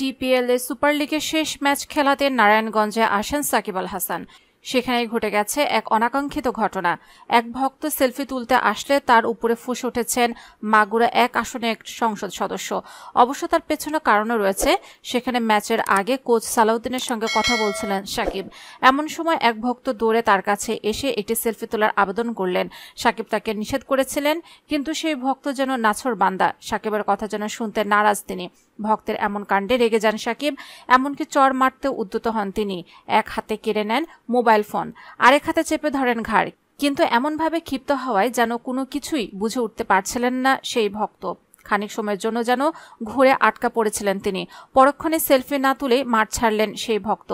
BPL এ super লিগের শেষ match খেলাতে নারায়ণগঞ্জে আসেন সাকিব আল হাসান। সেখানেই ঘটে গেছে এক অনাকাঙ্ক্ষিত ঘটনা। এক ভক্ত সেলফি তুলতে আসলে তার উপরে ফুঁসে উঠেছেন মাগুরা 1 আসনের এক সংসদ সদস্য। অবশ্য তার পেছনে কারণও রয়েছে। সেখানে ম্যাচের আগে কোচ সালাউদ্দিনের সঙ্গে কথা বলছিলেন সাকিব। এমন সময় এক ভক্ত দৌড়ে তার কাছে এসে একটি সেলফি তোলার আবেদন করলেন। সাকিব তাকে নিষেধ করেছিলেন, কিন্তু সেই ভক্ত যেন নাছোড়বান্দা। সাকিবের কথা যেন শুনতে নারাজ তিনি। ভক্তের এমন কাণ্ডে রেগে যান সাকিব, এমনকি চড় মারতে উদ্যত হন তিনি। এক হাতে কেড়ে নেন মোবাইল ফোন, আরেক হাতে চেপে ধরেন ঘাড়। কিন্তু এমনভাবে ক্ষিপ্ত হওয়ায় যেন কোনো কিছুই বুঝে উঠতে পারছিলেন না সেই ভক্ত। খানিক সময়ের জন্য যেন ঘুরে আটকা পড়েছিলেন তিনি। পরক্ষণে সেলফি না তুলে মাঠ ছাড়লেন সেই ভক্ত।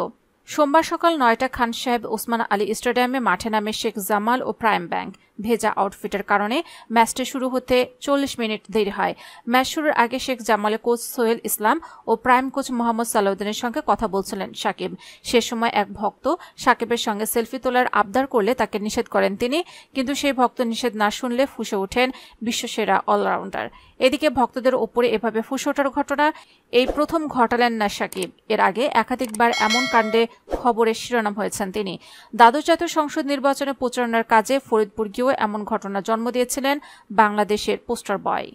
সোমবার সকাল 9টায় খান সাহেব ওসমান আলী স্টেডিয়ামে মাঠে নামে শেখ জামাল ও প্রাইম ব্যাংক। ভেজা আউটফিটের কারণে ম্যাচটি শুরু হতে 40 মিনিট দেরি হয়। ম্যাচ শুরুর আগে শেখ জামালের কোচ সোহেল ইসলাম ও প্রাইম কোচ মোহাম্মদ সালাউদ্দিনের সঙ্গে কথা বলছিলেন সাকিব। সে সময় এক ভক্ত সাকিবের সঙ্গে সেলফি তোলার আবদার করলে তাকে নিষেধ করেন তিনি, কিন্তু সেই ভক্ত নিষেধ না শুনলে ফুঁসে ওঠেন বিশ্বসেরা অলরাউন্ডার। এদিকে ভক্তদের ওপরে এভাবে ফুঁসে ওঠার ঘটনা এই প্রথম ঘটালেন না সাকিব। এর আগে একাধিকবার এমন কাণ্ডে খবরের শিরোনাম হয়েছেন তিনি। দ্বাদশ জাতীয় সংসদ নির্বাচনে প্রচারণার কাজে ফরিদপুর গিয়েও এমন ঘটনা জন্ম দিয়েছিলেন বাংলাদেশের পোস্টার বয়।